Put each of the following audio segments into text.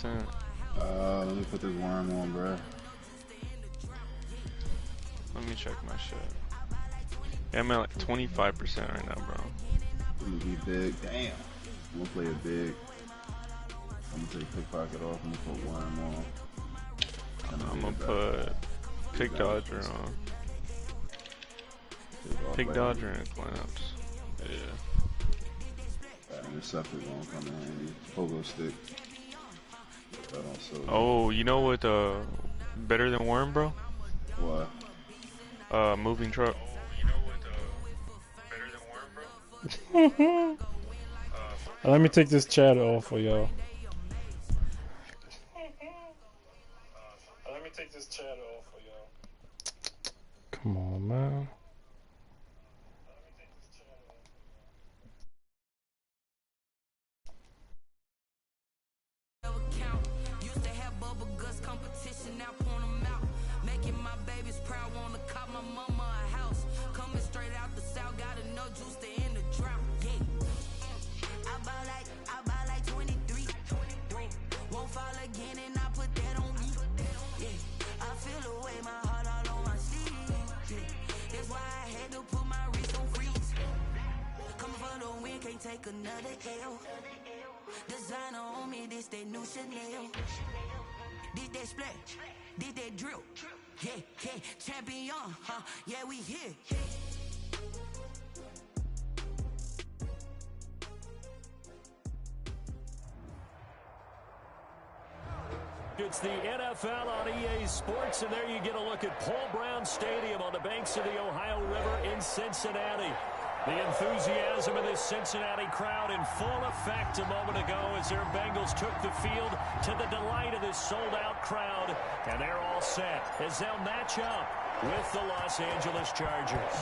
percent? Let me put this worm on, bro. Let me check my shit. Yeah, I'm at like 25% right now, bro. I'm gonna be big. Damn. I'm gonna play it big. I'm gonna take pickpocket off. I'm gonna put worm on. I'm gonna put pick dodger on. Pick dodger and clamps. Yeah. Interceptor gonna come in handy. Pogo stick. Oh, you know what? Better than worm, bro? What? Moving truck. Let me take this chat off for y'all. Let me take this chat off for y'all. Come on, man. Take another L. Designer on me, this that new Chanel. Did that splash, did that drill. Yeah, yeah, champion, huh? Yeah, we here. It's the NFL on EA Sports, and there you get a look at Paul Brown Stadium on the banks of the Ohio River in Cincinnati. The enthusiasm of this Cincinnati crowd in full effect a moment ago as their Bengals took the field to the delight of this sold-out crowd. And they're all set as they'll match up with the Los Angeles Chargers.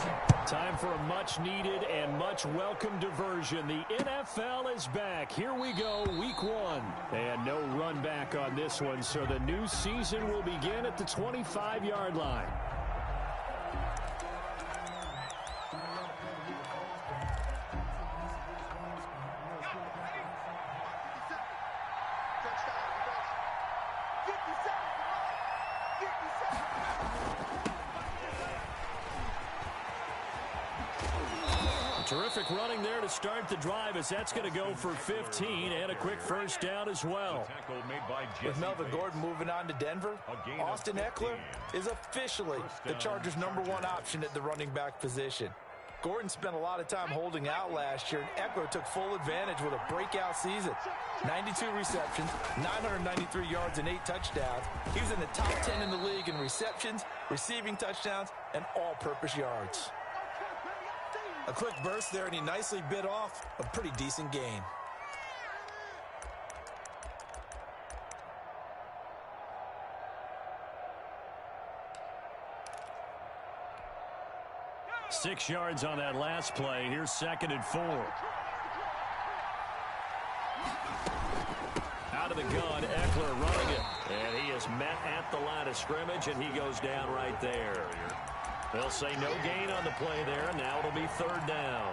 Time for a much-needed and much-welcome diversion. The NFL is back. Here we go, Week 1. And no run back on this one, so the new season will begin at the 25-yard line. Terrific running there to start the drive as that's going to go for 15 and a quick first down as well. With Melvin Gordon moving on to Denver, Austin Eckler is officially the Chargers' #1 option at the running back position. Gordon spent a lot of time holding out last year, and Eckler took full advantage with a breakout season. 92 receptions, 993 yards, and 8 touchdowns. He was in the top 10 in the league in receptions, receiving touchdowns, and all-purpose yards. A quick burst there, and he nicely bit off a pretty decent gain. Six yards on that last play. Here's 2nd and 4. Out of the gun, Eckler running it. And he is met at the line of scrimmage, and he goes down right there. They'll say no gain on the play there, and now it'll be 3rd down.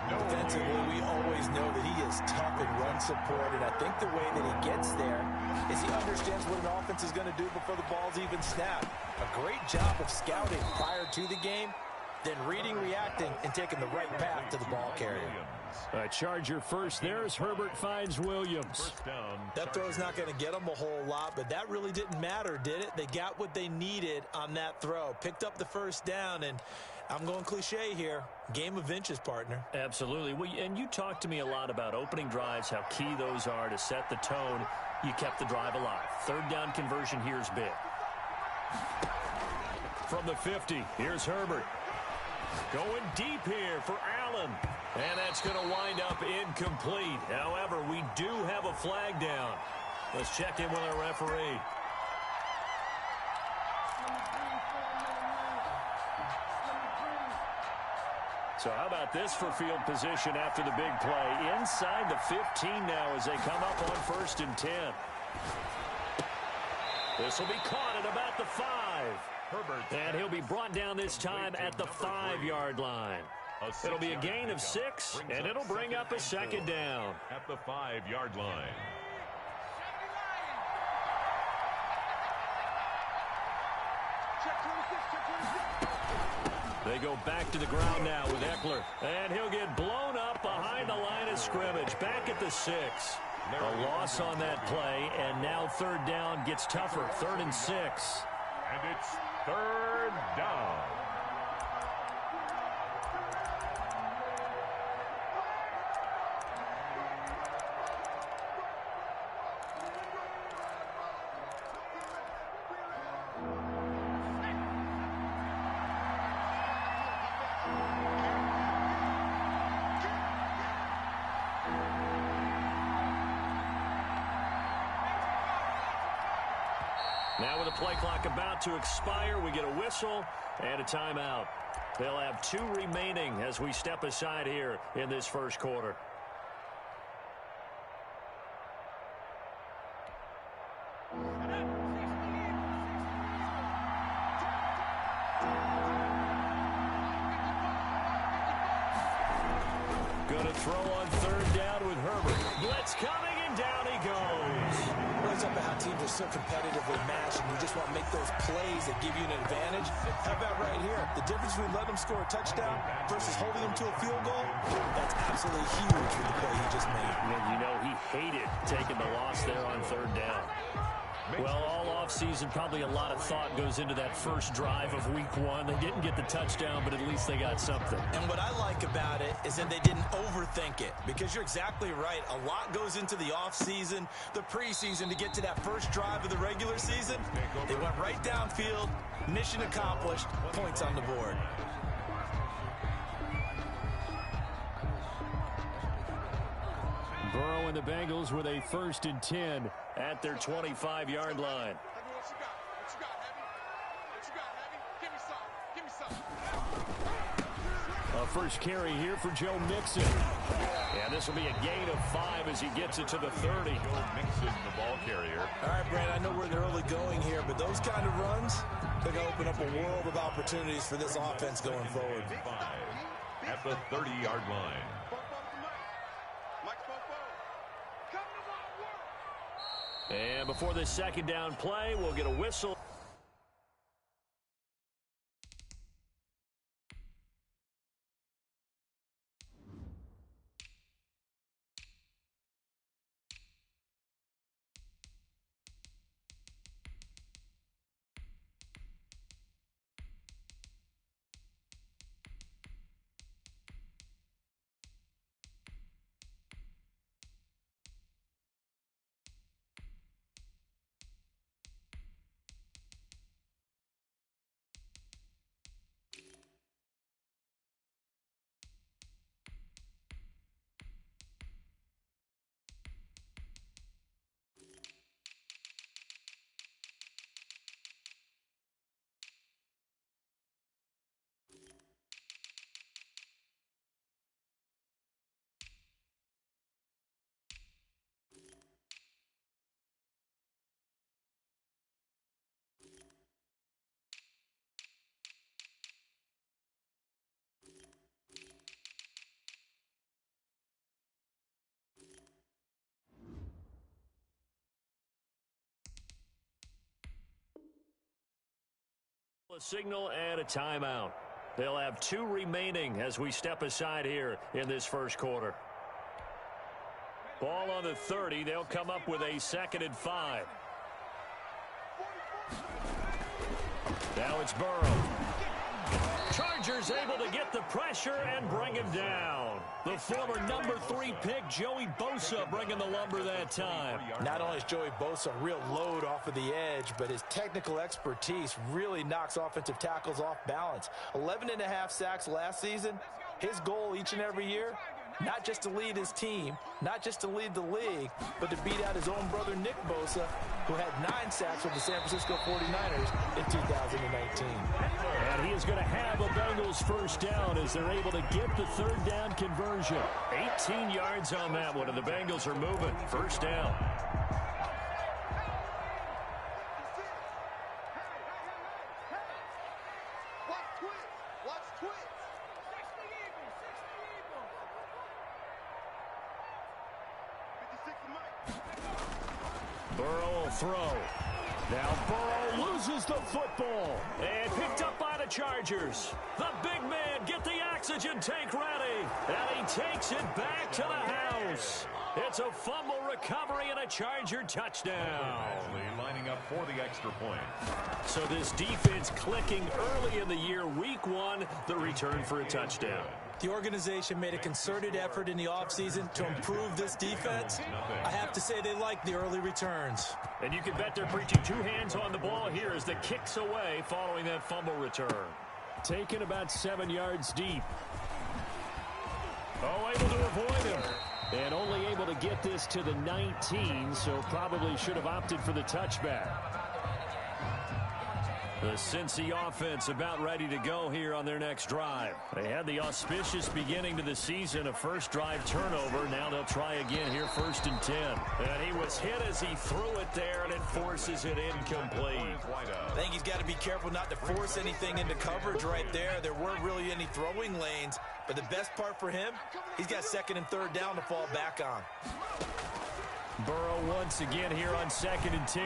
Defensively, we always know that he is tough in run support, and I think the way that he gets there is he understands what an offense is going to do before the ball's even snapped. A great job of scouting prior to the game, then reading, reacting, and taking the right path to the ball carrier. A Charger first there as Herbert finds Williams. That throw's not going to get them a whole lot, but that really didn't matter, did it? They got what they needed on that throw. Picked up the first down, and I'm going cliche here. Game of inches, partner. Absolutely. Well, and you talked to me a lot about opening drives, how key those are to set the tone. You kept the drive alive. 3rd down conversion here is big. From the 50, here's Herbert. Going deep here for Allen. And that's going to wind up incomplete. However, we do have a flag down. Let's check in with our referee. So how about this for field position after the big play? Inside the 15 now as they come up on 1st and 10. This will be caught at about the 5. And he'll be brought down this time at the 5-yard line. It'll be a gain of 6, and it'll bring up a 2nd down. At the 5-yard line. They go back to the ground now with Eckler. And he'll get blown up behind the line of scrimmage. Back at the 6. A loss on that play, and now third down gets tougher. 3rd and 6. And it's 3rd down. Now with the play clock about to expire, we get a whistle and a timeout. They'll have 2 remaining as we step aside here in this first quarter. Going to throw on 3rd down with Herbert. Blitz coming, and down he goes. It's up to how teams are so competitively matched, and you just want to make those plays that give you an advantage. How about right here? The difference between letting them score a touchdown versus holding them to a field goal, that's absolutely huge with the play he just made. And you know he hated taking the loss there on 3rd down. Well, all offseason, probably a lot of thought goes into that first drive of week 1. They didn't get the touchdown, but at least they got something. And what I like about it is that they didn't overthink it, because you're exactly right. A lot goes into the offseason, the preseason, to get to that first drive of the regular season. They went right downfield, mission accomplished, points on the board. Burrow and the Bengals with a 1st and 10 at their 25-yard line. A first carry here for Joe Mixon. And this will be a gain of 5 as he gets it to the 30. Joe Mixon, the ball carrier. All right, Brad, I know we're in the early going here, but those kind of runs, they're going to open up a world of opportunities for this offense going forward. 5 at the 30-yard line. And before this 2nd down play, we'll get a whistle. A signal and a timeout. They'll have 2 remaining as we step aside here in this first quarter. Ball on the 30. They'll come up with a 2nd and 5. Now it's Burrow. Chargers able to get the pressure and bring him down. The former number 3 pick, Joey Bosa, bringing the lumber that time. Not only is Joey Bosa a real load off of the edge, but his technical expertise really knocks offensive tackles off balance. 11.5 sacks last season. His goal each and every year, not just to lead his team, not just to lead the league, but to beat out his own brother Nick Bosa, who had 9 sacks with the San Francisco 49ers in 2019. And he is going to have a Bengals first down as they're able to get the 3rd down conversion. 18 yards on that one, and the Bengals are moving. First down. Burrow will throw. Now Burrow loses the football and picked up by the Chargers. The big man get the oxygen tank ready, and he takes it back to the house. It's a fumble recovery and a Charger touchdown. Lining up for the extra point. So this defense clicking early in the year, week one, the return for a touchdown. The organization made a concerted effort in the offseason to improve this defense. I have to say they like the early returns. And you can bet they're preaching two hands on the ball here as the kicks away following that fumble return. Taken about 7 yards deep. Oh, able to avoid him. And only able to get this to the 19, so probably should have opted for the touchback. The Cincy offense about ready to go here on their next drive. They had the auspicious beginning to the season, a first drive turnover. Now they'll try again here, 1st and 10. And he was hit as he threw it there, and it forces it incomplete. I think he's got to be careful not to force anything into coverage right there. There weren't really any throwing lanes, but the best part for him, he's got 2nd and 3rd down to fall back on. Burrow once again here on 2nd and 10.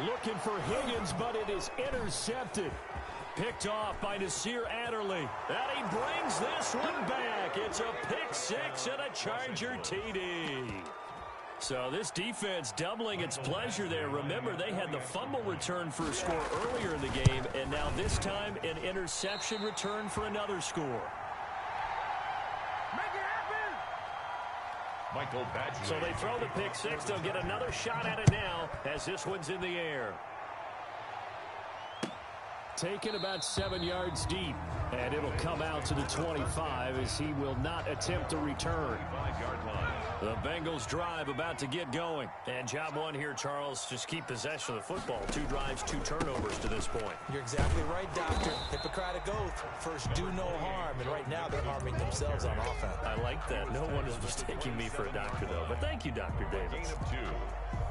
Looking for Higgins, but it is intercepted. Picked off by Nasir Adderley. And he brings this one back. It's a pick six and a Charger TD. So this defense doubling its pleasure there. Remember, they had the fumble return for a score earlier in the game, and now this time an interception return for another score. Michael Badgley. So they throw the pick six. They'll get another shot at it now as this one's in the air. Taken about 7 yards deep. And it'll come out to the 25 as he will not attempt a return. 5-yard line. The Bengals drive about to get going. And job one here, Charles, just keep possession of the football. 2 drives, 2 turnovers to this point. You're exactly right, Doctor. Hippocratic oath. First, do no harm. And right now, they're harming themselves on offense. I like that. No one is mistaking me for a doctor, though. But thank you, Dr. Davis. Gain of 2.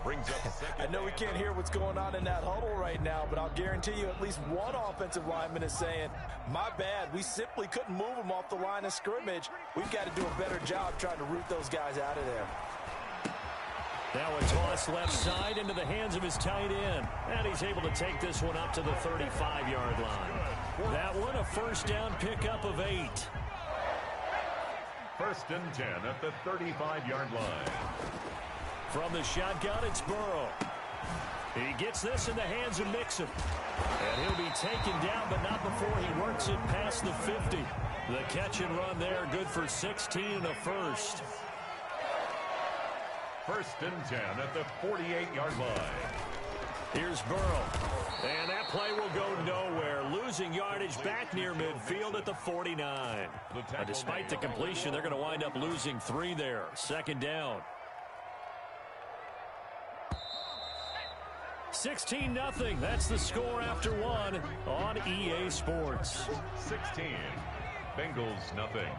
Brings up I know we can't hear what's going on in that huddle right now, but I'll guarantee you at least one offensive lineman is saying, my bad, we simply couldn't move them off the line of scrimmage. We've got to do a better job trying to root those guys out of there. Now a toss left side into the hands of his tight end. And he's able to take this one up to the 35-yard line. That one a first down pickup of 8. 1st and 10 at the 35-yard line. From the shotgun, it's Burrow. He gets this in the hands of Mixon. And he'll be taken down, but not before he works it past the 50. The catch and run there, good for 16 and a first. 1st and 10 at the 48-yard line. Here's Burrow. And that play will go nowhere. Losing yardage back near midfield at the 49. Despite the completion, they're going to wind up losing 3 there. 2nd down. 16-0. That's the score after 1 on EA Sports. 16. Bengals nothing.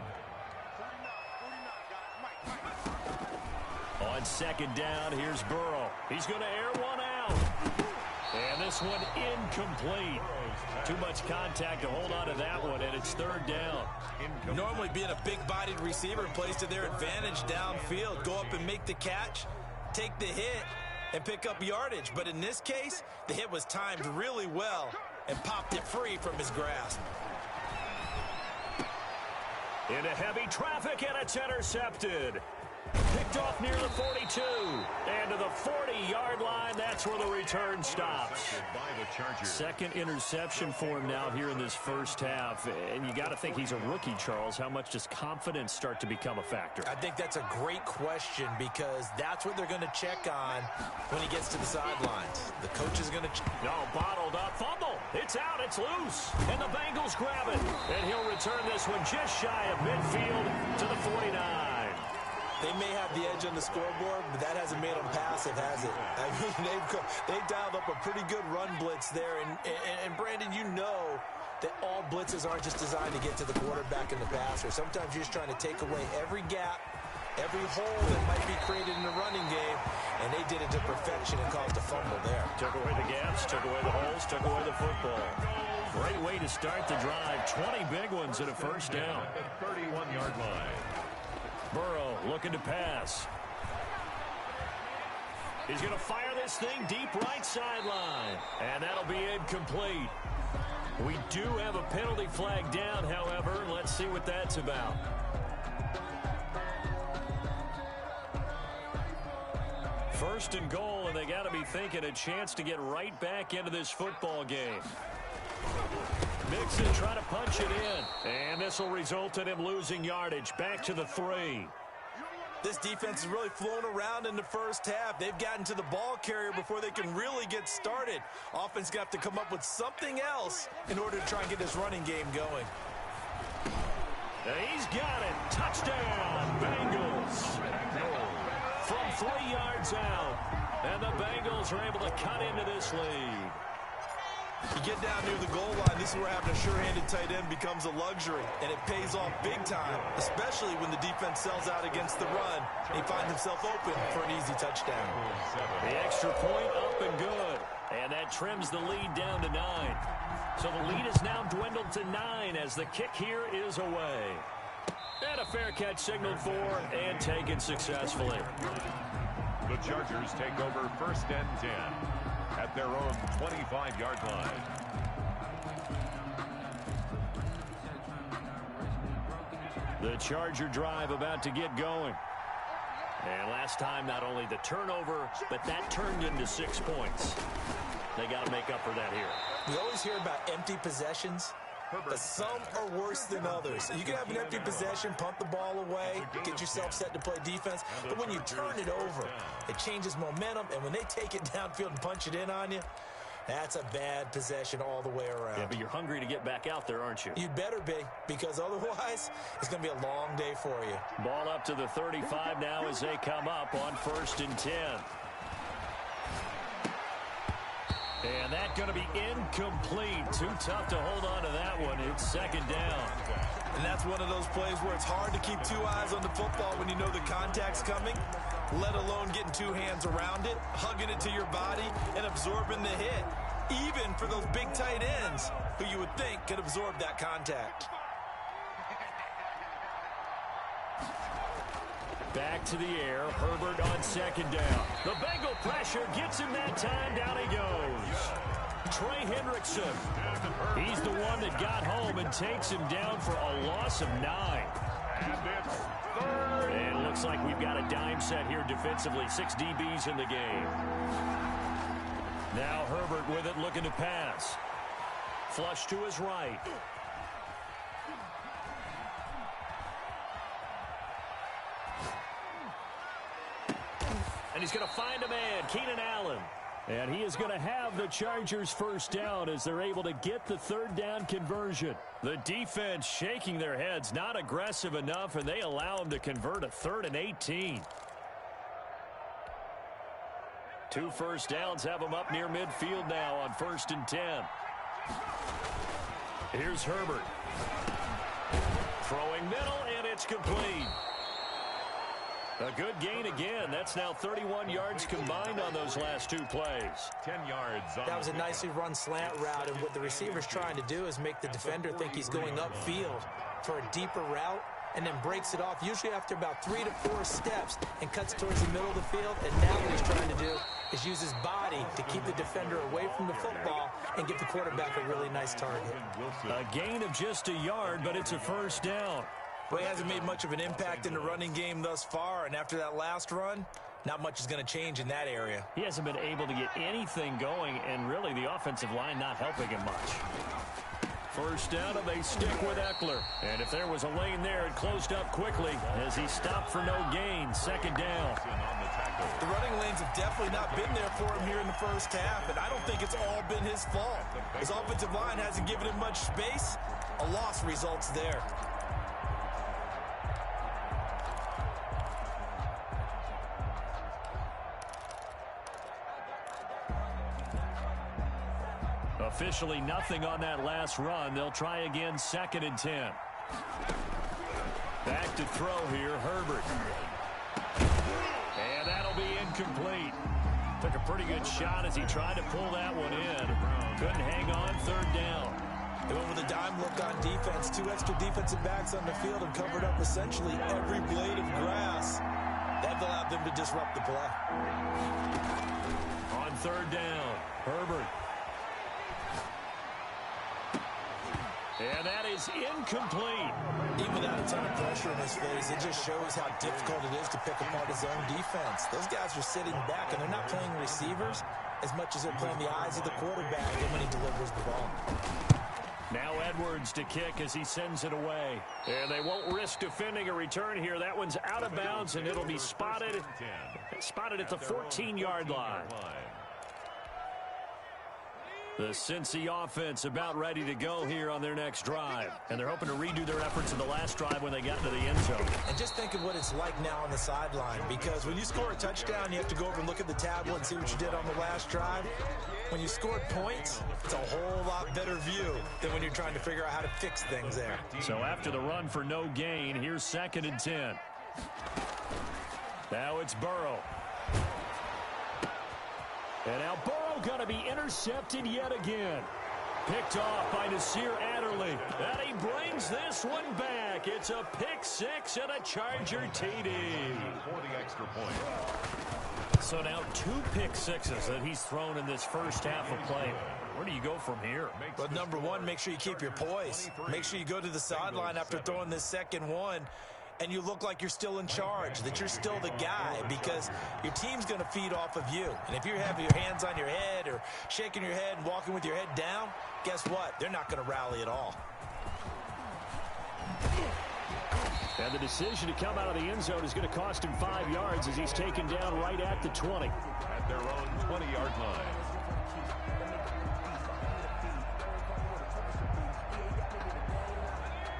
On 2nd down, here's Burrow. He's going to air one out. And this one incomplete. Too much contact to hold on to that one, and it's 3rd down. Normally being a big-bodied receiver plays to their advantage downfield. Go up and make the catch, take the hit, and pick up yardage. But in this case, the hit was timed really well and popped it free from his grasp. Into heavy traffic, and it's intercepted. Picked off near the 42. And to the 40-yard line, that's where the return stops. Second interception for him now here in this first half. And you got to think he's a rookie, Charles. How much does confidence start to become a factor? I think that's a great question because that's what they're going to check on when he gets to the sidelines. The coach is going to check. No, bottled up. Fumble. It's out. It's loose. And the Bengals grab it. And he'll return this one just shy of midfield to the 49. They may have the edge on the scoreboard, but that hasn't made them passive, has it? I mean, they've dialed up a pretty good run blitz there. And Brandon, you know that all blitzes aren't just designed to get to the quarterback and the passer. Sometimes you're just trying to take away every gap, every hole that might be created in the running game, and they did it to perfection and caused a fumble there. Took away the gaps, took away the holes, took away the football. Great way to start the drive. 20 big ones and a first down. 31-yard line. Burrow looking to pass. He's going to fire this thing deep right sideline. And that'll be incomplete. We do have a penalty flag down, however. Let's see what that's about. First and goal, and they got to be thinking a chance to get right back into this football game. Mixon trying to punch it in. And this will result in him losing yardage. Back to the 3. This defense has really flown around in the first half. They've gotten to the ball carrier before they can really get started. Offense got to come up with something else in order to try and get this running game going. And he's got it. Touchdown, Bengals. From 3 yards out. And the Bengals are able to cut into this lead. You get down near the goal line, this is where having a sure-handed tight end becomes a luxury, and it pays off big time, especially when the defense sells out against the run, and he finds himself open for an easy touchdown. The extra point up and good, and that trims the lead down to 9. So the lead is now dwindled to 9 as the kick here is away. And a fair catch signaled for and taken successfully. The Chargers take over 1st and 10. At their own 25-yard line. The Charger drive about to get going. And last time, not only the turnover, but that turned into 6 points. They got to make up for that here. We always hear about empty possessions, but some are worse than others. You can have an empty possession, punt the ball away, get yourself set to play defense, but when you turn it over, it changes momentum, and when they take it downfield and punch it in on you, that's a bad possession all the way around. Yeah, but you're hungry to get back out there, aren't you? You'd better be, because otherwise, it's going to be a long day for you. Ball up to the 35 now as they come up on 1st and 10. And that's going to be incomplete. Too tough to hold on to that one. It's 2nd down. And that's one of those plays where it's hard to keep 2 eyes on the football when you know the contact's coming, let alone getting 2 hands around it, hugging it to your body, and absorbing the hit, even for those big tight ends who you would think could absorb that contact. Back to the air. Herbert on 2nd down. The Bengal pressure gets him that time. Down he goes. Trey Hendrickson. He's the one that got home and takes him down for a loss of 9. And it looks like we've got a dime set here defensively. 6 DBs in the game. Now Herbert with it, looking to pass. Flush to his right. And he's going to find a man, Keenan Allen. And he is going to have the Chargers 1st down as they're able to get the 3rd down conversion. The defense shaking their heads, not aggressive enough, and they allow him to convert a 3rd and 18. 2 first downs have them up near midfield now on 1st and 10. Here's Herbert. Throwing middle, and it's complete. A good gain again. That's now 31 yards combined on those last 2 plays. 10 yards. That was a nicely run slant route, and what the receiver's trying to do is make the defender think he's going upfield for a deeper route, and then breaks it off, usually after about 3 to 4 steps, and cuts towards the middle of the field. And now what he's trying to do is use his body to keep the defender away from the football and give the quarterback a really nice target. A gain of just a yard, but it's a 1st down. Well, he hasn't made much of an impact in the running game thus far, and after that last run, not much is going to change in that area. He hasn't been able to get anything going, and really the offensive line not helping him much. 1st down, and they stick with Eckler. And if there was a lane there, it closed up quickly as he stopped for no gain. 2nd down. The running lanes have definitely not been there for him here in the first half, and I don't think it's all been his fault. His offensive line hasn't given him much space. A loss results there. Officially nothing on that last run. They'll try again 2nd and 10. Back to throw here, Herbert. And that'll be incomplete. Took a pretty good shot as he tried to pull that one in. Couldn't hang on. 3rd down. They went with a dime look on defense. 2 extra defensive backs on the field and covered up essentially every blade of grass. They've allowed them to disrupt the play. On third down, Herbert. And that is incomplete. Even without a ton of pressure in his face, it just shows how difficult it is to pick apart his own defense. Those guys are sitting back, and they're not playing receivers as much as they're playing the eyes of the quarterback when he delivers the ball. Now Edwards to kick as he sends it away. And they won't risk defending a return here. That one's out of bounds, and it'll be spotted at the 14-yard line. The Cincy offense about ready to go here on their next drive. And they're hoping to redo their efforts in the last drive when they got into the end zone. And just think of what it's like now on the sideline, because when you score a touchdown, you have to go over and look at the tablet and see what you did on the last drive. When you scored points, it's a whole lot better view than when you're trying to figure out how to fix things there. So after the run for no gain, here's 2nd and 10. Now it's Burrow. And now Burrow going to be intercepted yet again. Picked off by Nasir Adderley. And he brings this one back. It's a pick six and a Charger TD. For the extra point. So now 2 pick sixes that he's thrown in this first half of play. Where do you go from here? But number one, make sure you keep your poise. Make sure you go to the sideline after throwing this second one, and you look like you're still in charge, that you're still the guy, because your team's going to feed off of you. And if you're having your hands on your head or shaking your head and walking with your head down, guess what? They're not going to rally at all. And the decision to come out of the end zone is going to cost him 5 yards as he's taken down right at the 20. At their own 20-yard line.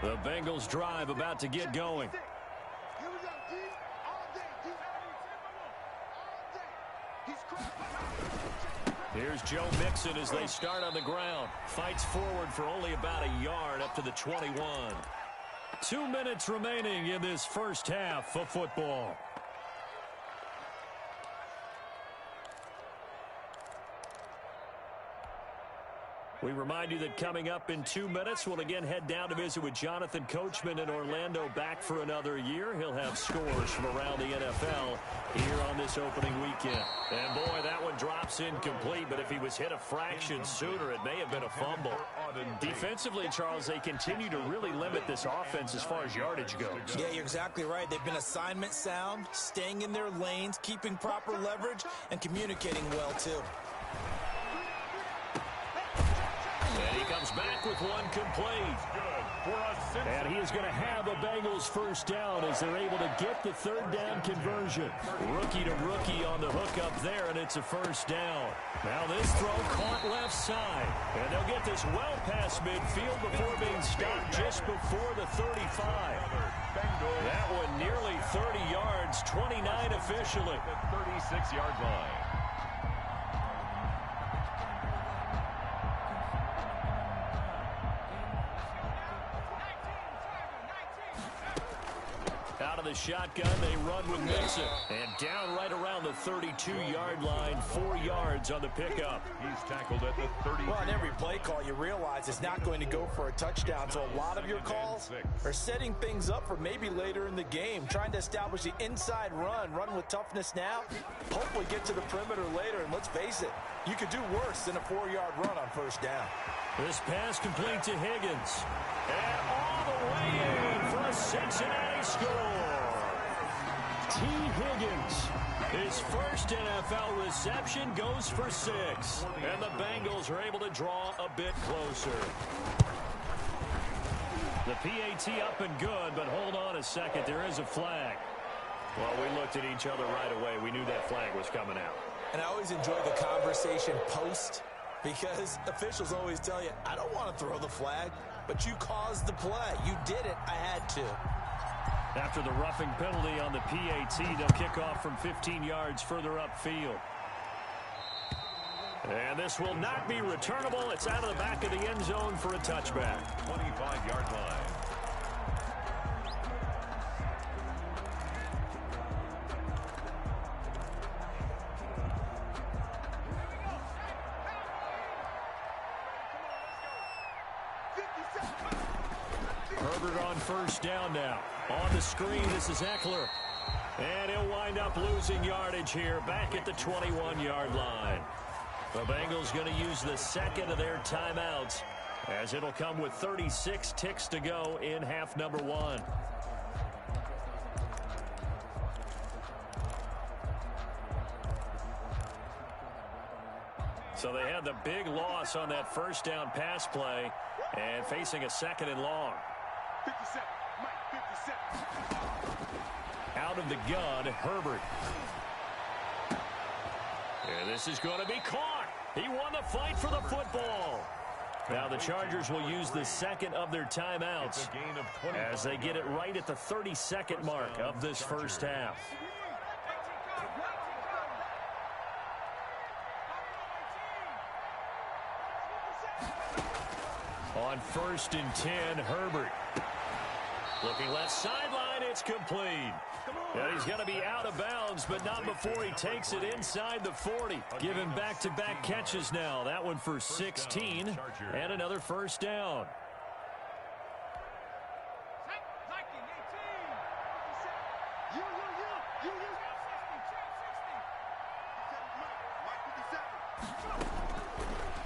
The Bengals drive about to get going. Here's Joe Mixon as they start on the ground. Fights forward for only about a yard up to the 21. 2 minutes remaining in this first half of football. We remind you that coming up in 2 minutes, we'll again head down to visit with Jonathan Coachman in Orlando, back for another year. He'll have scores from around the NFL here on this opening weekend. And boy, that one drops incomplete, but if he was hit a fraction sooner, it may have been a fumble. Defensively, Charles, they continue to really limit this offense as far as yardage goes. Yeah, you're exactly right. They've been assignment sound, staying in their lanes, keeping proper leverage, and communicating well, too. And he comes back with one complete. And he is going to have a Bengals first down as they're able to get the third down conversion. Rookie to rookie on the hook up there, and it's a first down. Now this throw caught left side. And they'll get this well past midfield before being stopped just before the 35. That one nearly 30 yards, 29 officially. The 36-yard line. Out of the shotgun, they run with Mixon. And down right around the 32-yard line, 4 yards on the pickup. He's tackled at the 30. Well, on every play call, you realize it's not going to go for a touchdown. So a lot of your calls are setting things up for maybe later in the game, trying to establish the inside run with toughness now, hopefully get to the perimeter later. And let's face it, you could do worse than a 4-yard run on first down. This pass complete to Higgins. And all the way in for a Cincinnati score. T. Higgins, his first NFL reception, goes for 6. And the Bengals are able to draw a bit closer. The PAT up and good, but hold on a second. There is a flag. Well, we looked at each other right away. We knew that flag was coming out. And I always enjoy the conversation post, because officials always tell you, I don't want to throw the flag, but you caused the play. You did it. I had to. After the roughing penalty on the PAT, they'll kick off from 15 yards further upfield. And this will not be returnable. It's out of the back of the end zone for a touchback. 25-yard line. Herbert on first down now. On the screen, this is Eckler. And he'll wind up losing yardage here back at the 21-yard line. The Bengals going to use the second of their timeouts, as it'll come with 36 ticks to go in half number 1. So they had the big loss on that first down pass play and facing a second and long. 57, Mike, 57. Out of the gun, Herbert. And this is going to be caught. He won the fight for the football. Now the Chargers will use the second of their timeouts as they get it right at the 30-second mark of this first half. On 1st and 10, Herbert. Looking left sideline, it's complete. And he's going to be out of bounds, but not before he takes it inside the 40. Giving back-to-back catches now. That one for 16 and another first down.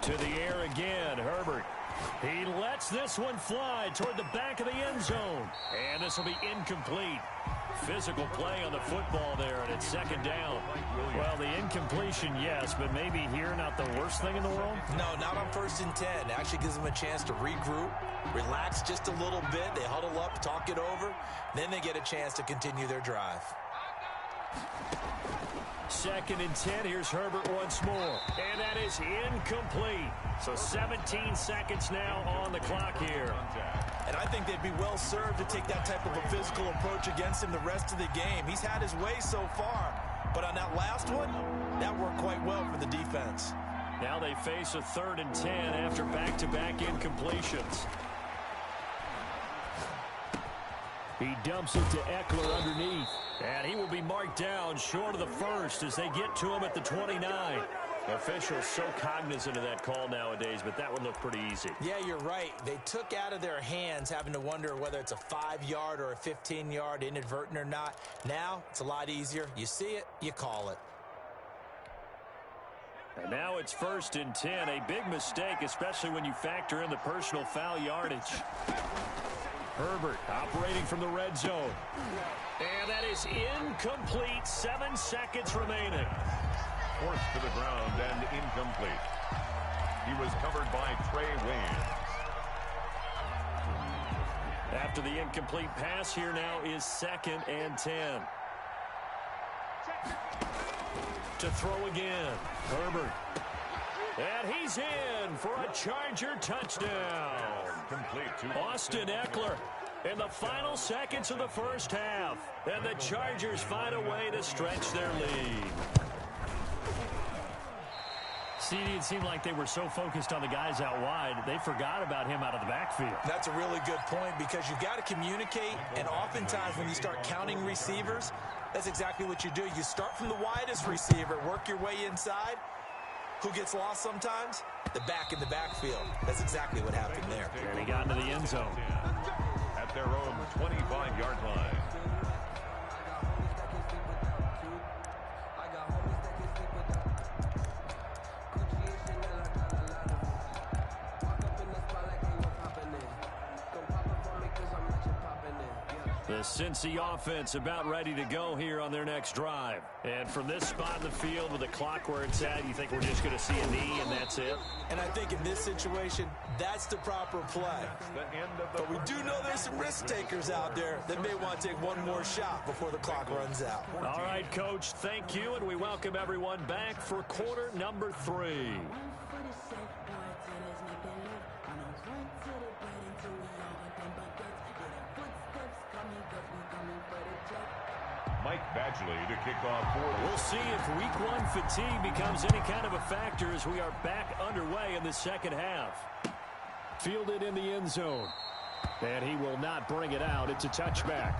To the air again, Herbert. He lets this one fly toward the back of the end zone. And this will be incomplete. Physical play on the football there, and it's second down. Well, the incompletion, yes, but maybe here not the worst thing in the world? No, not on 1st and 10. Actually gives them a chance to regroup, relax just a little bit. They huddle up, talk it over. Then they get a chance to continue their drive. 2nd and 10. Here's Herbert once more. And that is incomplete. So 17 seconds now on the clock here. And I think they'd be well served to take that type of a physical approach against him the rest of the game. He's had his way so far. But on that last one, that worked quite well for the defense. Now they face a 3rd and 10 after back-to-back incompletions. He dumps it to Eckler underneath. And he will be marked down short of the first as they get to him at the 29. Officials so cognizant of that call nowadays, but that would look pretty easy. Yeah, you're right. They took out of their hands having to wonder whether it's a 5-yard or a 15-yard, inadvertent or not. Now, it's a lot easier. You see it, you call it. And now it's 1st and 10. A big mistake, especially when you factor in the personal foul yardage. Herbert operating from the red zone. And that is incomplete. 7 seconds remaining. Forced to the ground and incomplete. He was covered by Trey Waynes. After the incomplete pass, here now is 2nd and 10. To throw again. Herbert. And he's in for a Charger touchdown. Complete to Austin Eckler in the final seconds of the first half. And the Chargers find a way to stretch their lead. CD, it seemed like they were so focused on the guys out wide, they forgot about him out of the backfield. That's a really good point because you've got to communicate, and oftentimes when you start counting receivers, that's exactly what you do. You start from the widest receiver, work your way inside. Who gets lost sometimes? The back in the backfield. That's exactly what happened there. And he got into the end zone. At their own 25-yard line. The Cincy offense about ready to go here on their next drive. And from this spot in the field with the clock where it's at, you think we're just going to see a knee and that's it? And I think in this situation, that's the proper play. But we do know there's some risk takers out there that may want to take one more shot before the clock runs out. All right, Coach, thank you, and we welcome everyone back for quarter number 3. Mike Badgley to kick off for. We'll see if week 1 fatigue becomes any kind of a factor as we are back underway in the second half. Fielded in the end zone. And he will not bring it out. It's a touchback.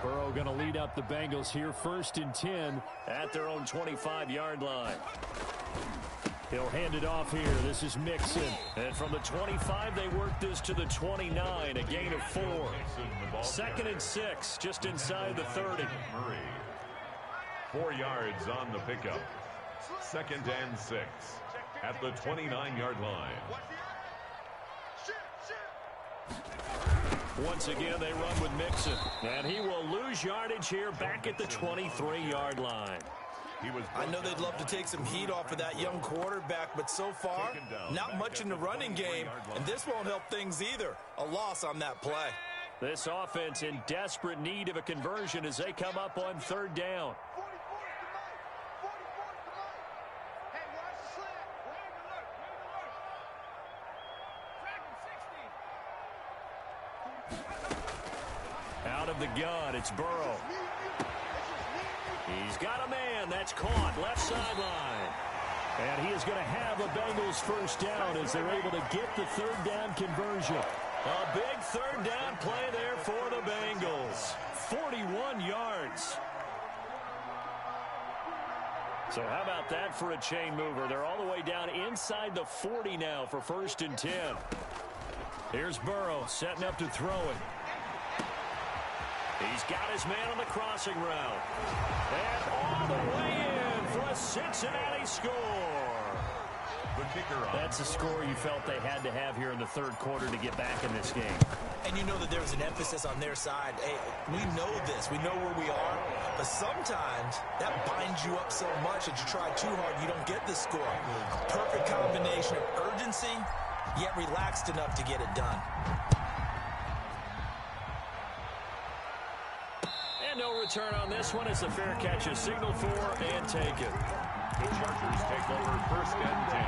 Burrow going to lead up the Bengals here, 1st and 10 at their own 25-yard line. He'll hand it off here. This is Mixon. And from the 25, they work this to the 29, a gain of 4. 2nd and 6, just inside the 30. 4 yards on the pickup. 2nd and 6 at the 29-yard line. Once again, they run with Mixon. And he will lose yardage here back at the 23-yard line. I know they'd love to take some heat off of that young quarterback, but so far, not much in the running game, and this won't help things either. A loss on that play. This offense in desperate need of a conversion as they come up on 3rd down. Out of the gun, it's Burrow. He's got a man. That's caught. Left sideline. And he is going to have a Bengals 1st down as they're able to get the 3rd down conversion. A big 3rd down play there for the Bengals. 41 yards. So how about that for a chain mover? They're all the way down inside the 40 now for 1st and 10. Here's Burrow setting up to throw it. He's got his man on the crossing route. And all the way in for a Cincinnati score. That's a score you felt they had to have here in the 3rd quarter to get back in this game. And you know that there was an emphasis on their side. Hey, we know this. We know where we are. But sometimes that binds you up so much that you try too hard, you don't get the score. A perfect combination of urgency, yet relaxed enough to get it done. No return on this one as the fair catch is signaled for and taken. The Chargers take over 1st and 10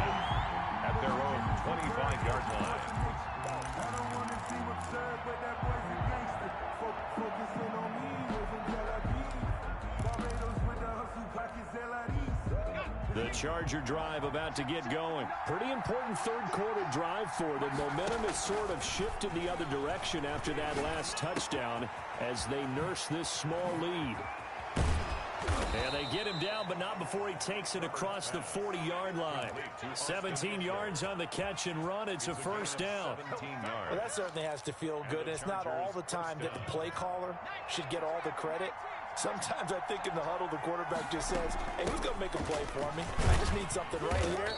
at their own 25-yard line. I don't want to see what's up, but that boy's a gangster. Focusing on me, wasn't Barbados with the hustle, pockets The Charger drive about to get going. Pretty important 3rd quarter drive for them. Momentum has sort of shifted the other direction after that last touchdown as they nurse this small lead. And they get him down, but not before he takes it across the 40-yard line. 17 yards on the catch and run. It's a 1st down. Well, that certainly has to feel good. And it's not all the time that the play caller should get all the credit. Sometimes I think in the huddle, the quarterback just says, hey, who's going to make a play for me? I just need something right here.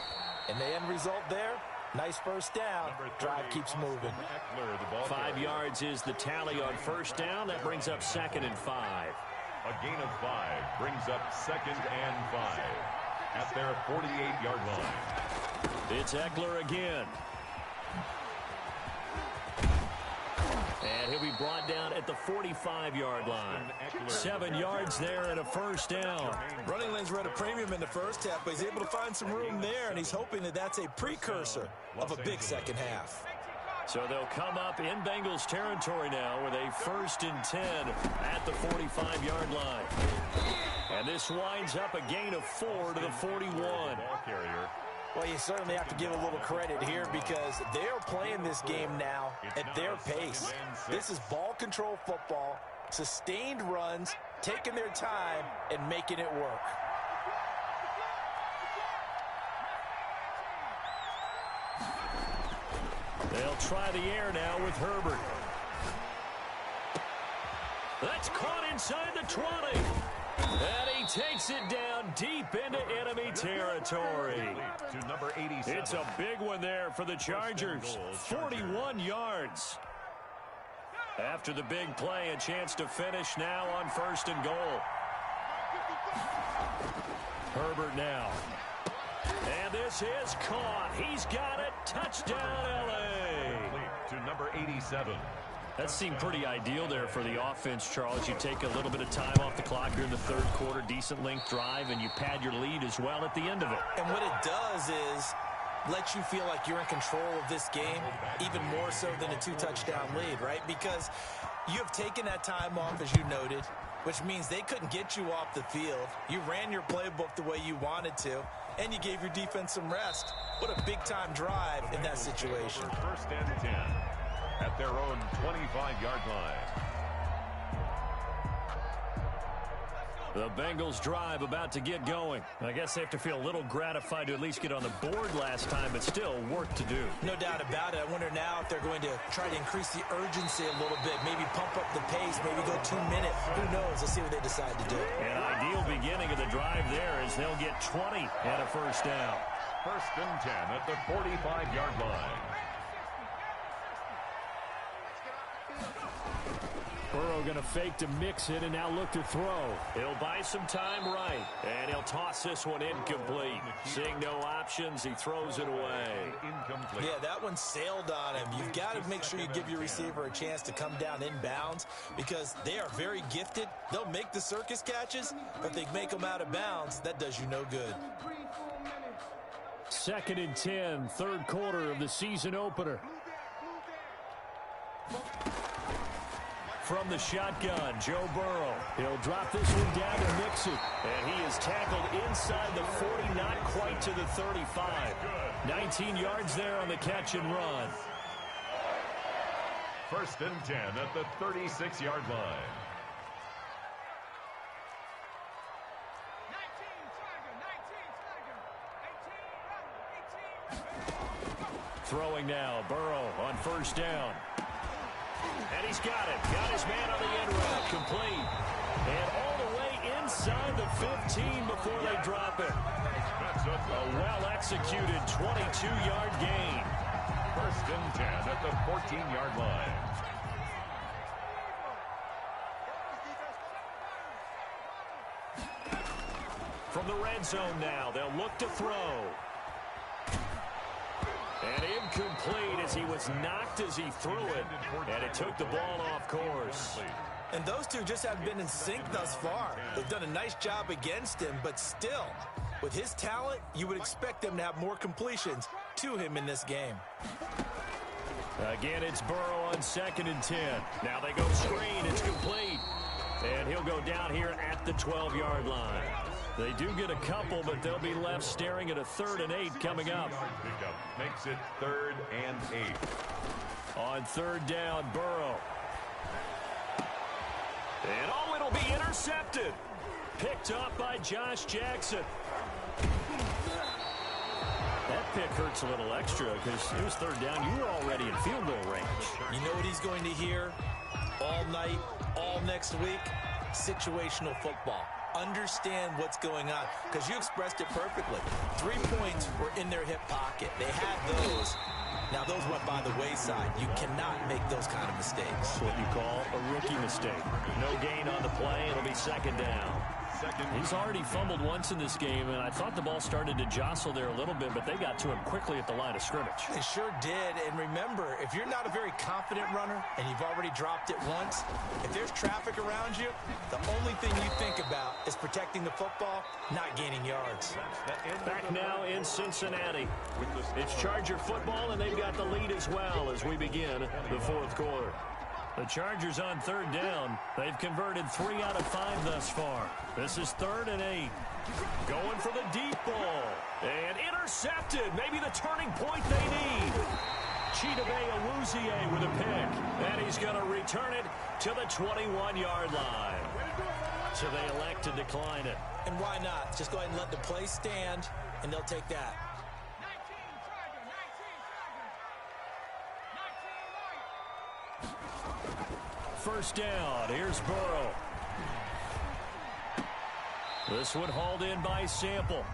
And the end result there, nice 1st down. Drive keeps moving. 5 yards is the tally on 1st down. That brings up 2nd and 5. A gain of 5 brings up 2nd and 5 at their 48-yard line. It's Eckler again. And he'll be brought down at the 45-yard line. 7 yards there and a 1st down. Running lanes were at a premium in the 1st half, but he's able to find some room there, and he's hoping that that's a precursor of a big 2nd half. So they'll come up in Bengals territory now with a 1st and 10 at the 45-yard line. And this winds up a gain of 4 to the 41. Well, you certainly have to give a little credit here because they're playing this game now at their pace. This is ball control football, sustained runs, taking their time, and making it work. They'll try the air now with Herbert. That's caught inside the 20. And he takes it down deep into enemy territory. To number 87. It's a big one there for the Chargers. 41 yards. After the big play, a chance to finish now on 1st and goal. Herbert now. And this is caught. He's got it. Touchdown, L.A. To number 87. That seemed pretty ideal there for the offense, Charles. You take a little bit of time off the clock here in the 3rd quarter, decent length drive, and you pad your lead as well at the end of it. And what it does is let you feel like you're in control of this game, even more so than a 2-touchdown lead, right? Because you have taken that time off, as you noted, which means they couldn't get you off the field. You ran your playbook the way you wanted to, and you gave your defense some rest. What a big-time drive in that situation. 1st and 10 at their own 25-yard line. The Bengals drive about to get going. I guess they have to feel a little gratified to at least get on the board last time, but still work to do. No doubt about it. I wonder now if they're going to try to increase the urgency a little bit, maybe pump up the pace, maybe go 2 minutes. Who knows? Let's see what they decide to do. An ideal beginning of the drive there as they'll get 20 and a first down. First and 10 at the 45-yard line. Burrow going to fake to mix it and now look to throw. He'll buy some time right, and he'll toss this one incomplete. Seeing no options, he throws it away. Incomplete. Yeah, that one sailed on him. You've got to make sure you give your receiver a chance to come down inbounds because they are very gifted. They'll make the circus catches, but if they make them out of bounds, that does you no good. 2nd and 10, third quarter of the season opener. From the shotgun, Joe Burrow. He'll drop this one down to mix it. And he is tackled inside the 40, not quite to the 35. 19 yards there on the catch and run. First and 10 at the 36-yard line. Throwing now, Burrow on first down. And he's got it. Got his man on the end route. Complete. And all the way inside the 15 before they drop it. A well-executed 22-yard gain. First and 10 at the 14-yard line. From the red zone now, they'll look to throw. And incomplete as he was knocked as he threw it. And it took the ball off course. And those two just haven't been in sync thus far. They've done a nice job against him, but still, with his talent, you would expect them to have more completions to him in this game. Again, it's Burrow on 2nd and 10. Now they go screen. It's complete. And he'll go down here at the 12-yard line. They do get a couple, but they'll be left staring at a 3rd and 8 coming up. Makes it 3rd and 8. On 3rd down, Burrow. And oh, it'll be intercepted. Picked up by Josh Jackson. That pick hurts a little extra because it was 3rd down. You were already in field goal range. You know what he's going to hear all night, all next week? Situational football. Understand what's going on because you expressed it perfectly. 3 points were in their hip pocket. They had those. Now, those went by the wayside. You cannot make those kind of mistakes. What you call a rookie mistake. No gain on the play. It'll be 2nd down. He's already fumbled once in this game, and I thought the ball started to jostle there a little bit, but they got to him quickly at the line of scrimmage. They sure did, and remember, if you're not a very confident runner and you've already dropped it once, if there's traffic around you, the only thing you think about is protecting the football, not gaining yards. Back now in Cincinnati. It's Charger football, and they've got the lead as well as we begin the 4th quarter. The Chargers on 3rd down. They've converted 3 out of 5 thus far. This is 3rd and 8. Going for the deep ball. And intercepted. Maybe the turning point they need. Chidobe Awuzie with a pick. And he's going to return it to the 21-yard line. So they elect to decline it. And why not? Just go ahead and let the play stand, and they'll take that. First down. Here's Burrow. This one hauled in by Sample.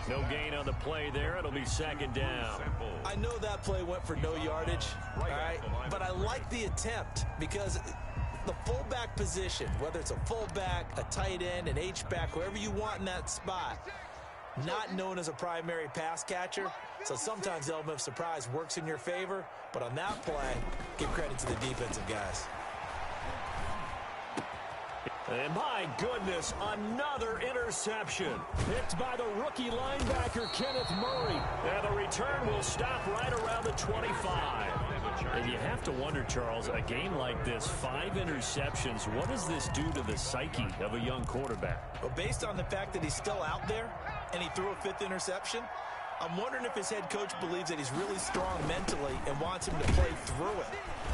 No gain on the play there. It'll be 2nd down. I know that play went for no yardage, all right? But I like the attempt because the fullback position, whether it's a fullback, a tight end, an H-back, whoever you want in that spot, not known as a primary pass catcher. So sometimes the element of surprise works in your favor. But on that play, give credit to the defensive guys. And my goodness, another interception. Picked by the rookie linebacker, Kenneth Murray. And the return will stop right around the 25. And you have to wonder, Charles, a game like this, 5 interceptions, what does this do to the psyche of a young quarterback? Well, based on the fact that he's still out there and he threw a 5th interception, I'm wondering if his head coach believes that he's really strong mentally and wants him to play through it.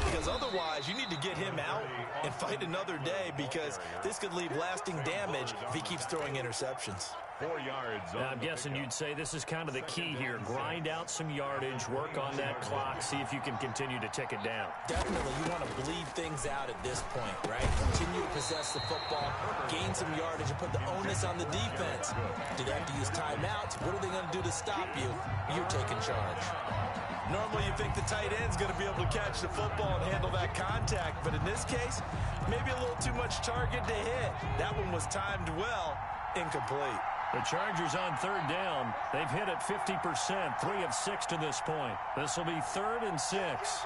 Because otherwise, you need to get him out and fight another day, because this could leave lasting damage if he keeps throwing interceptions. 4 yards. Now, I'm guessing you'd say this is kind of the key here. Grind out some yardage, work on that clock, see if you can continue to tick it down. Definitely, you want to bleed things out at this point, right? Continue to possess the football, gain some yardage, and put the onus on the defense. Do they have to use timeouts? What are they going to do to stop you? You're taking charge. Normally, you think the tight end's going to be able to catch the football and handle that contact, but in this case, maybe a little too much target to hit. That one was timed well, incomplete. The Chargers on 3rd down. They've hit it 50%, 3 of 6 to this point. This will be 3rd and 6.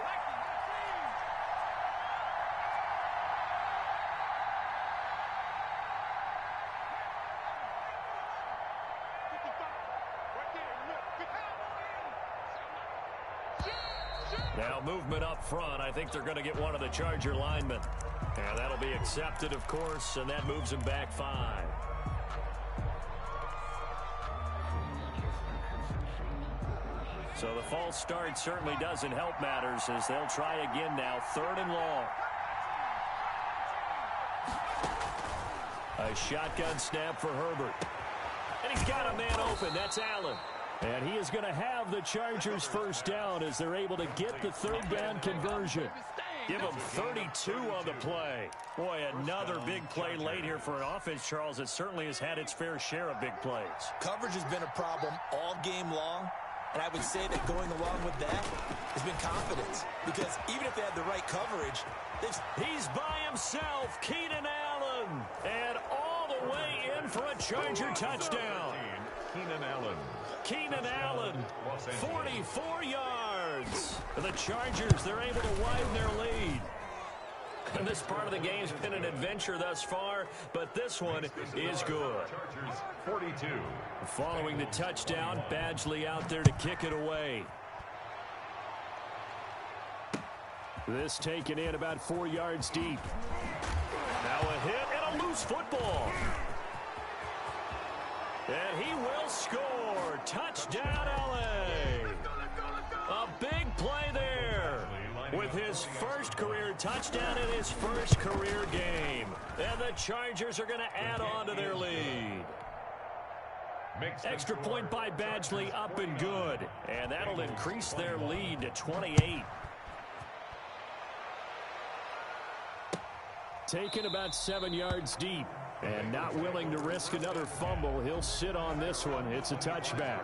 Now movement up front. I think they're going to get one of the Charger linemen. And that'll be accepted, of course, and that moves them back 5. So the false start certainly doesn't help matters, as they'll try again now. 3rd and long. A shotgun snap for Herbert. And he's got a man open. That's Allen. And he is going to have the Chargers first down as they're able to get the 3rd down conversion. Give them 32 on the play. Boy, another big play late here for an offense, Charles, that certainly has had its fair share of big plays. Coverage has been a problem all game long. And I would say that going along with that has been confidence. Because even if they had the right coverage, he's by himself, Keenan Allen. And all the way in for a Charger touchdown. Keenan Allen, 44 yards. The Chargers, they're able to widen their lead. And this part of the game's been an adventure thus far, but this one is good. 42. Following the touchdown, Badgley out there to kick it away. This taken in about 4 yards deep. Now a hit and a loose football. And he will score. Touchdown, LA. A big play there with his first career touchdown in his first career game. And the Chargers are going to add on to their lead. Extra point by Badgley, up and good. And that'll increase their lead to 28. Taken about 7 yards deep. And not willing to risk another fumble. He'll sit on this one. It's a touchback.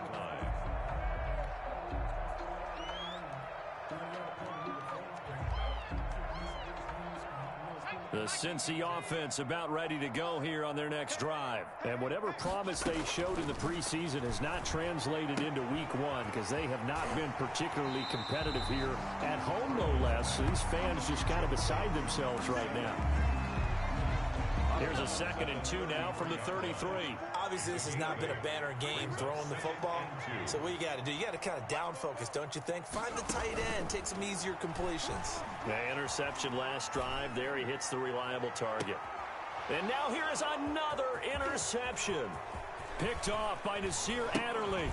The Cincy offense about ready to go here on their next drive. And whatever promise they showed in the preseason has not translated into week 1, because they have not been particularly competitive here at home, no less. These fans just kind of beside themselves right now. Here's a 2nd and 2 now from the 33. Obviously, this has not been a banner game throwing the football. So what you got to do, you got to kind of down focus, don't you think? Find the tight end, take some easier completions. The interception last drive. There he hits the reliable target. And now here is another interception. Picked off by Nasir Adderley.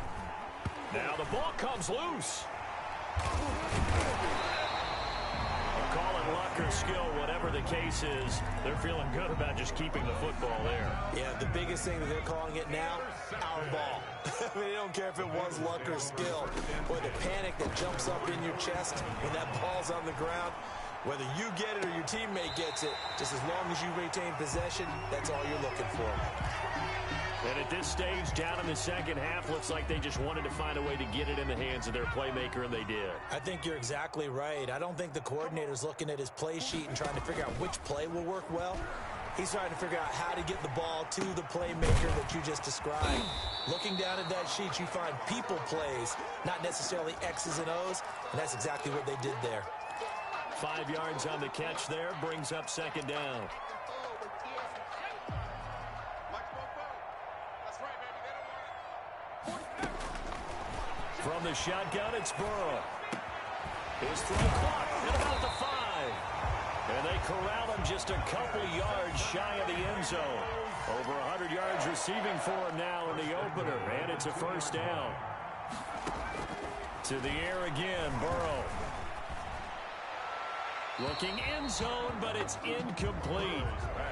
Now the ball comes loose. Call it luck or skill, whatever the case is, they're feeling good about just keeping the football there. Yeah, the biggest thing that they're calling it now, our ball. I mean, they don't care if it was luck or skill. Boy, the panic that jumps up in your chest when that ball's on the ground, whether you get it or your teammate gets it, just as long as you retain possession, that's all you're looking for. And at this stage, down in the second half, looks like they just wanted to find a way to get it in the hands of their playmaker, and they did. I think you're exactly right. I don't think the coordinator's looking at his play sheet and trying to figure out which play will work well. He's trying to figure out how to get the ball to the playmaker that you just described. Looking down at that sheet, you find people plays, not necessarily X's and O's, and that's exactly what they did there. 5 yards on the catch there, brings up 2nd down. From the shotgun, it's Burrow. His throw clock at about the 5. And they corral him just a couple yards shy of the end zone. Over 100 yards receiving for him now in the opener, and it's a first down. To the air again, Burrow. Looking end zone, but it's incomplete.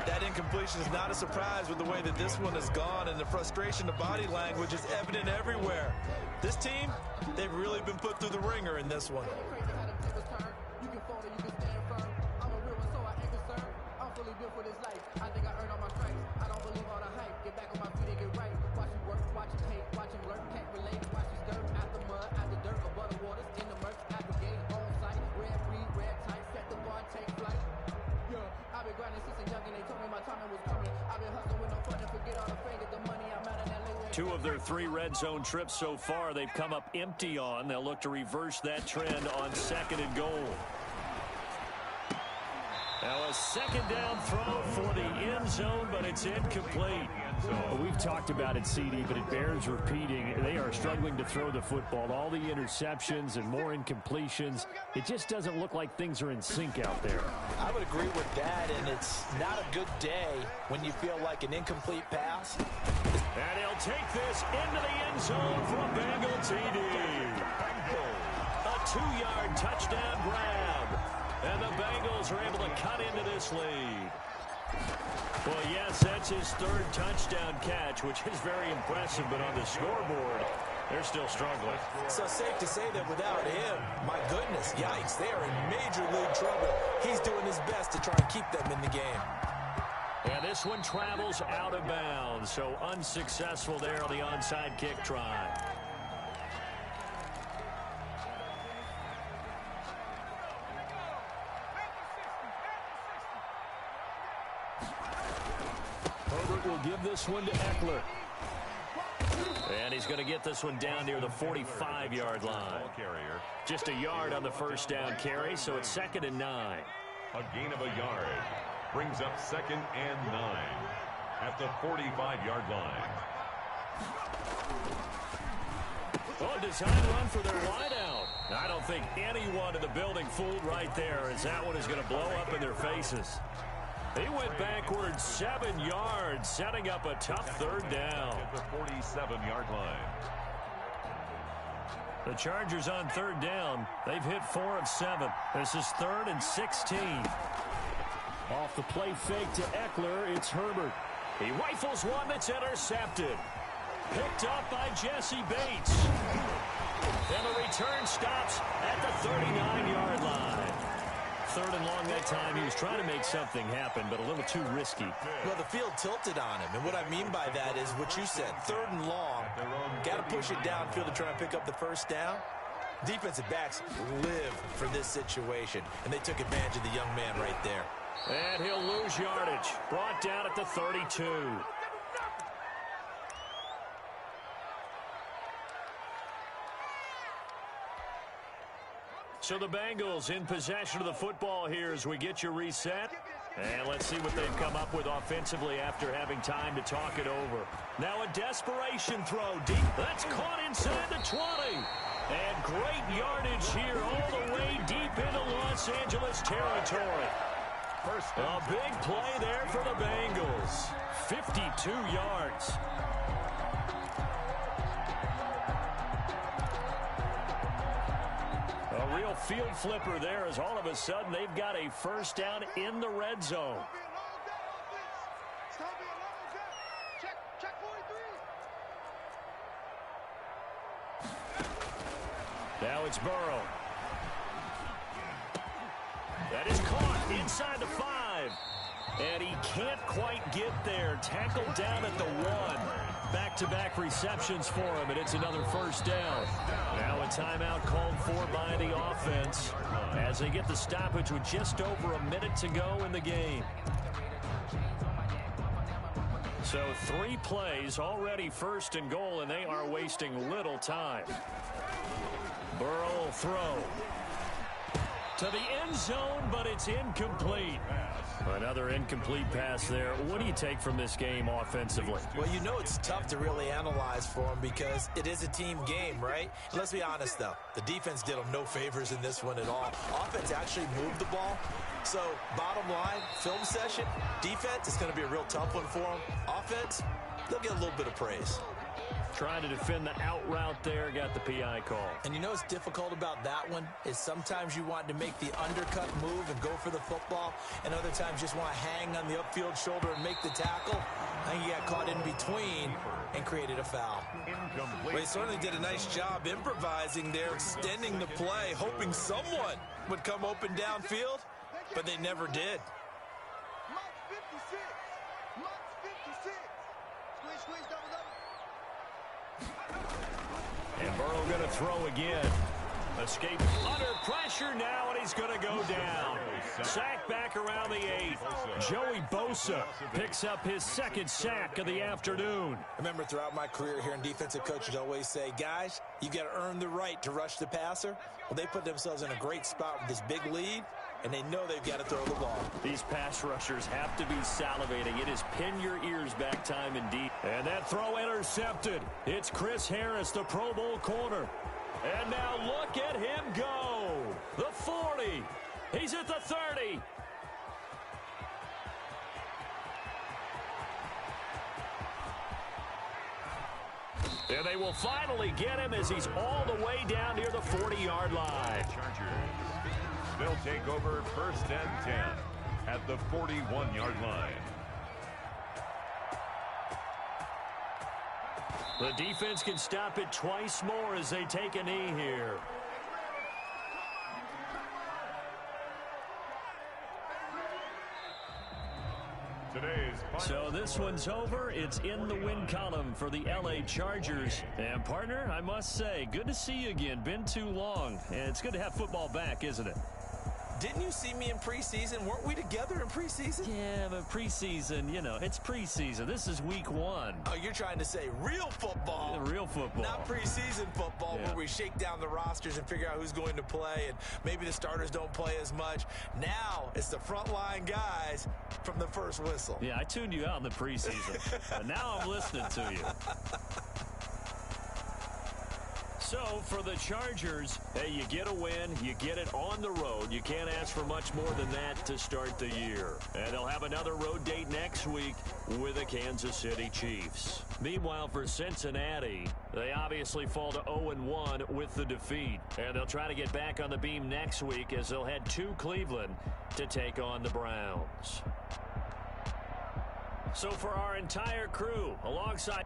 That incompletion is not a surprise with the way that this one has gone, and the frustration of body language is evident everywhere. This team, they've really been put through the ringer in this one. Two of their 3 red zone trips so far, they've come up empty on. They'll look to reverse that trend on 2nd and goal. Now a 2nd down throw for the end zone, but it's incomplete. Well, we've talked about it, CD, but it bears repeating. They are struggling to throw the football. All the interceptions and more incompletions. It just doesn't look like things are in sync out there. I would agree with that, and it's not a good day when you feel like an incomplete pass. And he'll take this into the end zone for a Bengal TD. A 2-yard touchdown grab. And the Bengals are able to cut into this lead. Well, yes, that's his 3rd touchdown catch, which is very impressive, but on the scoreboard, they're still struggling. So safe to say that without him, my goodness, yikes, they are in major league trouble. He's doing his best to try and keep them in the game. And this one travels out of bounds, so unsuccessful there on the onside kick try. Herbert will give this one to Eckler. And he's going to get this one down near the 45-yard line. Just a yard on the 1st down carry, so it's 2nd and 9. A gain of a yard brings up 2nd and 9 at the 45-yard line. Oh, design run for their wideout. I don't think anyone in the building fooled right there, as that one is going to blow up in their faces. He went backwards 7 yards, setting up a tough 3rd down. At the 47-yard line. The Chargers on 3rd down. They've hit 4 of 7. This is 3rd and 16. Off the play fake to Eckler, it's Herbert. He rifles one that's intercepted. Picked up by Jesse Bates. And the return stops at the 39-yard line. 3rd and long that time. He was trying to make something happen, but a little too risky. Well, the field tilted on him, and what I mean by that is what you said. 3rd and long, got to push it downfield to try and pick up the 1st down. Defensive backs live for this situation, and they took advantage of the young man right there. And he'll lose yardage. Brought down at the 32. So the Bengals in possession of the football here as we get you reset. And let's see what they've come up with offensively after having time to talk it over. Now a desperation throw deep. That's caught inside the 20. And great yardage here all the way deep into Los Angeles territory. A big play there for the Bengals. 52 yards. A real field flipper there as all of a sudden they've got a 1st down in the red zone. Now it's Burrow. That is caught inside the 5. And he can't quite get there. Tackled down at the 1. Back-to-back receptions for him, and it's another 1st down. Now a timeout called for by the offense as they get the stoppage with just over a minute to go in the game. So 3 plays, already 1st and goal, and they are wasting little time. Burrow will throw to the end zone, but it's incomplete. Another incomplete pass there. What do you take from this game offensively? Well, you know it's tough to really analyze for them because it is a team game, right? Let's be honest, though. The defense did them no favors in this one at all. Offense actually moved the ball. So, bottom line, film session, defense is going to be a real tough one for them. Offense, they'll get a little bit of praise. Trying to defend the out route there, got the PI call. And you know what's difficult about that one is sometimes you want to make the undercut move and go for the football, and other times just want to hang on the upfield shoulder and make the tackle. I think he got caught in between and created a foul. Well, he certainly did a nice job improvising there, extending the play, hoping someone would come open downfield, but they never did. And Burrow going to throw again. Escape under pressure now, and he's going to go down. Sack back around the 8. Joey Bosa picks up his second sack of the afternoon. I remember throughout my career here in defensive coaches always say, guys, you got to earn the right to rush the passer. Well, they put themselves in a great spot with this big lead, and they know they've got to throw the ball. These pass rushers have to be salivating. It is pin your ears back time indeed. And that throw intercepted. It's Chris Harris, the Pro Bowl corner. And now look at him go. The 40. He's at the 30. And they will finally get him as he's all the way down near the 40-yard line. They'll take over 1st and 10 at the 41-yard line. The defense can stop it twice more as they take a knee here. So this one's over. It's in the win column for the LA Chargers. And partner, I must say, good to see you again. Been too long. And it's good to have football back, isn't it? Didn't you see me in preseason? Weren't we together in preseason? Yeah, but preseason, you know, it's preseason. This is week 1. Oh, you're trying to say real football. Yeah, real football. Not preseason football where we shake down the rosters and figure out who's going to play, and maybe the starters don't play as much. Now it's the frontline guys from the first whistle. Yeah, I tuned you out in the preseason. But now I'm listening to you. So, for the Chargers, hey, you get a win, you get it on the road. You can't ask for much more than that to start the year. And they'll have another road date next week with the Kansas City Chiefs. Meanwhile, for Cincinnati, they obviously fall to 0-1 with the defeat. And they'll try to get back on the beam next week as they'll head to Cleveland to take on the Browns. So, for our entire crew, alongside